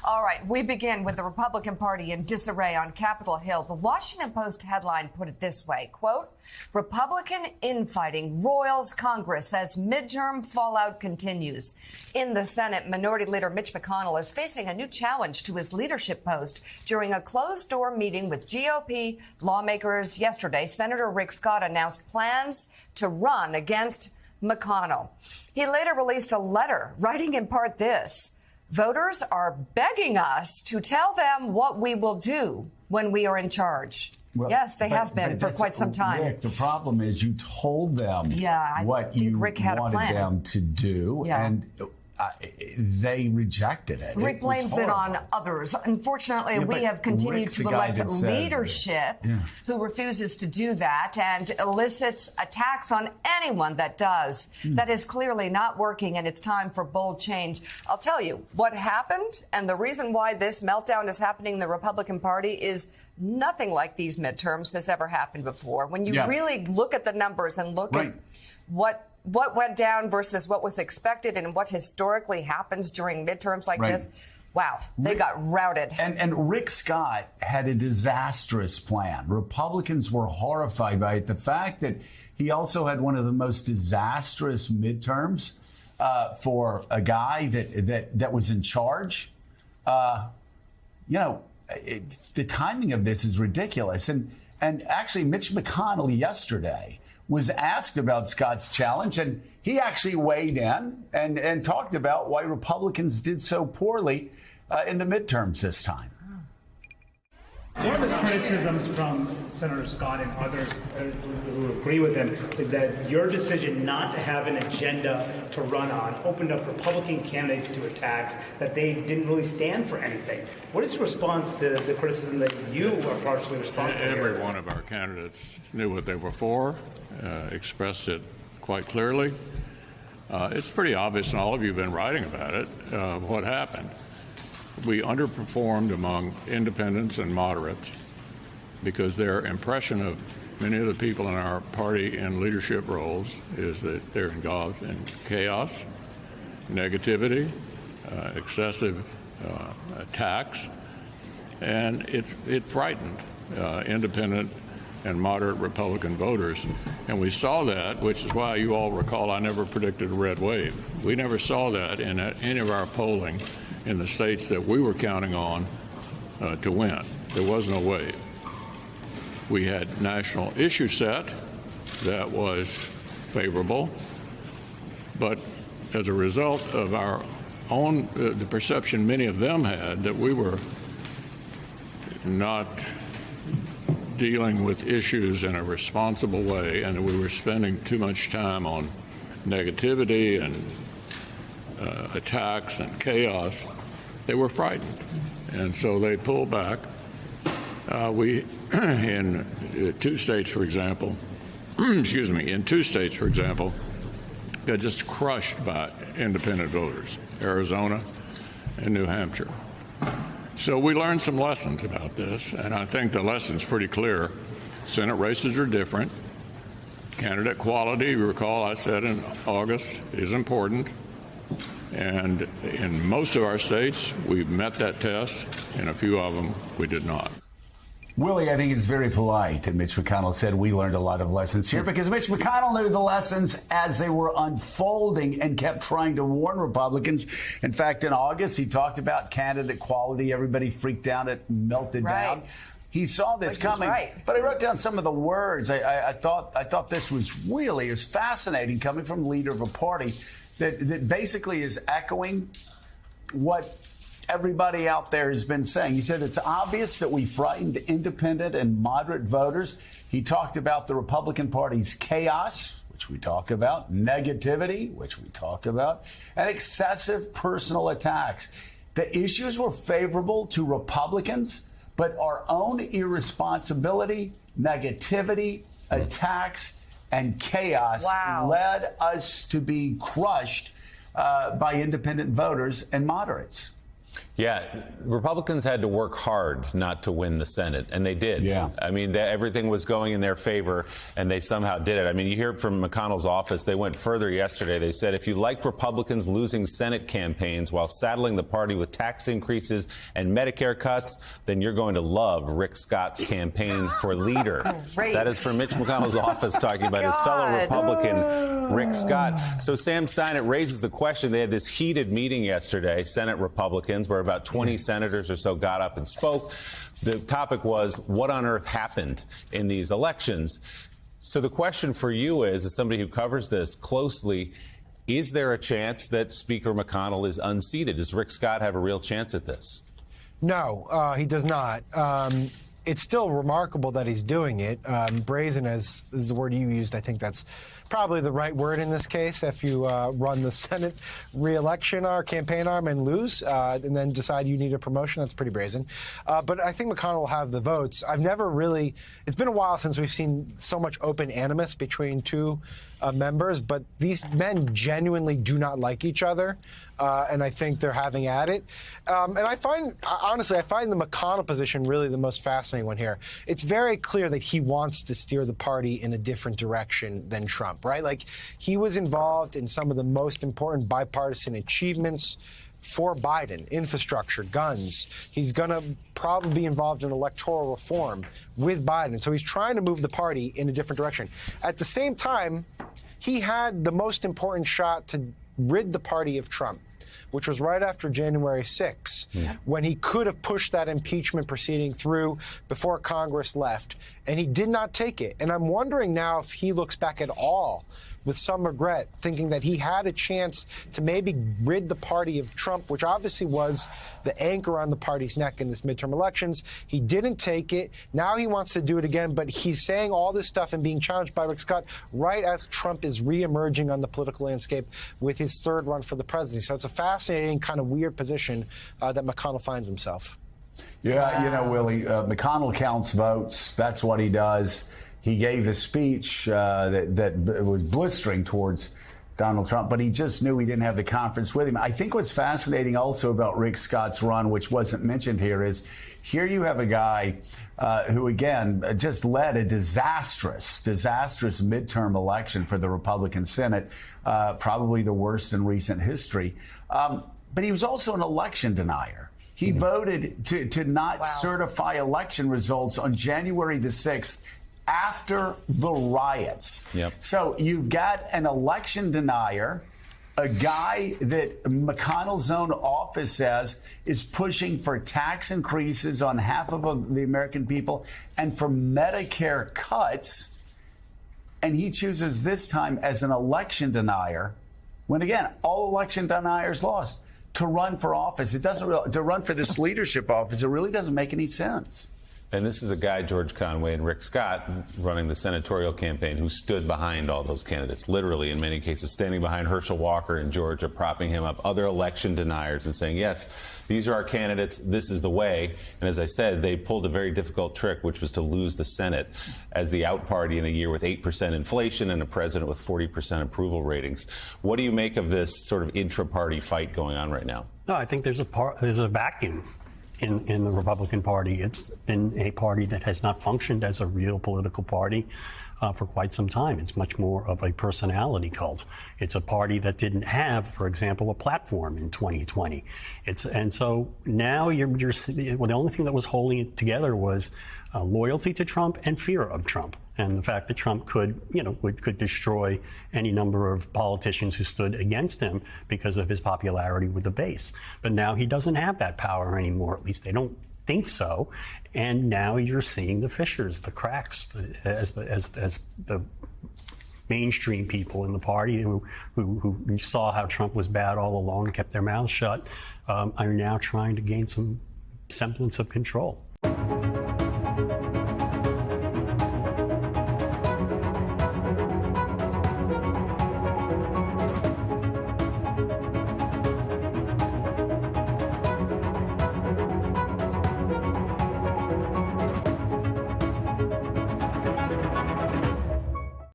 All right, we begin with the Republican Party in disarray on Capitol Hill. The Washington Post headline put it this way, quote, Republican infighting roils Congress as midterm fallout continues. In the Senate, Minority Leader Mitch McConnell is facing a new challenge to his leadership post. During a closed-door meeting with GOP lawmakers yesterday, Senator Rick Scott announced plans to run against McConnell. He later released a letter writing in part this: voters are begging us to tell them what we will do when we are in charge. Well, yes, they have been for quite some time. Rick, the problem is you told them what you wanted them to do, and they rejected it. Rick blames it on others. Unfortunately, we have continued to elect leadership who refuses to do that and elicits attacks on anyone that does. That is clearly not working, and it's time for bold change. I'll tell you what happened, and the reason why this meltdown is happening in the Republican Party is nothing like these midterms has ever happened before. When you really look at the numbers and look at what went down versus what was expected and what historically happens during midterms like this, wow, they got routed. And Rick Scott had a disastrous plan. Republicans were horrified by it. The fact that he also had one of the most disastrous midterms for a guy that was in charge, the timing of this is ridiculous. And actually, Mitch McConnell yesterday was asked about Scott's challenge, and he actually weighed in and talked about why Republicans did so poorly in the midterms this time. One of the criticisms from Senator Scott and others who agree with him is that your decision not to have an agenda to run on opened up Republican candidates to attacks, that they didn't really stand for anything. What is your response to the criticism that you are partially responsible for? Every one of our candidates knew what they were for, expressed it quite clearly. It's pretty obvious, and all of you have been writing about it, what happened. We underperformed among independents and moderates because their impression of many of the people in our party in leadership roles is that they're involved in chaos, negativity, excessive attacks, and it frightened independent and moderate Republican voters. And we saw that, which is why you all recall I never predicted a red wave. We never saw that in any of our polling in the states that we were counting on to win. There was no wave. We had national issue set that was favorable, but as a result of our own, the perception many of them had that we were not dealing with issues in a responsible way and that we were spending too much time on negativity and attacks and chaos, they were frightened. And so they pulled back. We, in two states, for example, got just crushed by independent voters, Arizona and New Hampshire. So we learned some lessons about this, and I think the lesson's pretty clear. Senate races are different. Candidate quality, you recall I said in August, is important. And in most of our states, we've met that test. In a few of them, we did not. Willie, I think it's very polite that Mitch McConnell said we learned a lot of lessons here, because Mitch McConnell knew the lessons as they were unfolding and kept trying to warn Republicans. In fact, in August, he talked about candidate quality. Everybody freaked out. It melted down. He saw this coming, but I wrote down some of the words. I thought this was fascinating, coming from the leader of a party that basically is echoing what everybody out there has been saying. He said it's obvious that we frightened independent and moderate voters. He talked about the Republican Party's chaos, which we talk about, negativity, which we talk about, and excessive personal attacks. The issues were favorable to Republicans, but our own irresponsibility, negativity, attacks, and chaos led us to be crushed by independent voters and moderates. Yeah, Republicans had to work hard not to win the Senate, and they did. Yeah. I mean, everything was going in their favor, and they somehow did it. I mean, you hear from McConnell's office, they went further yesterday. They said, if you like Republicans losing Senate campaigns while saddling the party with tax increases and Medicare cuts, then you're going to love Rick Scott's campaign for leader. Great. That is from Mitch McConnell's office talking about his fellow Republican, Rick Scott. So Sam Stein, it raises the question. They had this heated meeting yesterday, Senate Republicans, where about 20 senators or so got up and spoke. The topic was, what on earth happened in these elections? So the question for you is, as somebody who covers this closely, is there a chance that Speaker McConnell is unseated? Does Rick Scott have a real chance at this? No, he does not. It's still remarkable that he's doing it. Brazen is the word you used. I think that's probably the right word in this case. If you run the Senate re-election campaign arm and lose, and then decide you need a promotion, that's pretty brazen. But I think McConnell will have the votes. It's been a while since we've seen so much open animus between two members, but these men genuinely do not like each other, and I think they're having at it. And I find the McConnell position really the most fascinating one here. It's very clear that he wants to steer the party in a different direction than Trump, right? Like, he was involved in some of the most important bipartisan achievements for Biden: infrastructure, guns. He's going to probably be involved in electoral reform with Biden. So he's trying to move the party in a different direction. At the same time, he had the most important shot to rid the party of Trump, which was right after January 6th, when he could have pushed that impeachment proceeding through before Congress left, and he did not take it. And I'm wondering now if he looks back at all with some regret, thinking that he had a chance to maybe rid the party of Trump, which obviously was the anchor on the party's neck in this midterm elections. He didn't take it. Now he wants to do it again, but he's saying all this stuff and being challenged by Rick Scott right as Trump is reemerging on the political landscape with his third run for the presidency. So it's a fascinating, kind of weird position that McConnell finds himself. Yeah, you know, Willie, McConnell counts votes. That's what he does. He gave a speech that was blistering towards Donald Trump, but he just knew he didn't have the conference with him. I think what's fascinating also about Rick Scott's run, which wasn't mentioned here, is here you have a guy who, again, just led a disastrous midterm election for the Republican Senate, probably the worst in recent history. But he was also an election denier. He voted to not certify election results on January the 6th after the riots. Yep. So you've got an election denier, a guy that McConnell's own office says is pushing for tax increases on half of the American people and for Medicare cuts. And he chooses this time as an election denier, when, again, all election deniers lost, to run for office. It doesn't really, to run for this leadership office. It really doesn't make any sense. And this is a guy, George Conway and Rick Scott, running the senatorial campaign, who stood behind all those candidates, literally in many cases standing behind Herschel Walker in Georgia, propping him up, other election deniers, and saying, yes, these are our candidates, this is the way. And as I said, they pulled a very difficult trick, which was to lose the Senate as the out party in a year with 8% inflation and a president with 40% approval ratings. What do you make of this sort of intra-party fight going on right now? No, I think there's a vacuum in the Republican Party. It's been a party that has not functioned as a real political party for quite some time. It's much more of a personality cult. It's a party that didn't have, for example, a platform in 2020. And so now the only thing that was holding it together was loyalty to Trump and fear of Trump, and the fact that Trump could destroy any number of politicians who stood against him because of his popularity with the base. But now he doesn't have that power anymore. At least they don't think so. And now you're seeing the fissures, the cracks, as the mainstream people in the party who saw how Trump was bad all along and kept their mouths shut are now trying to gain some semblance of control.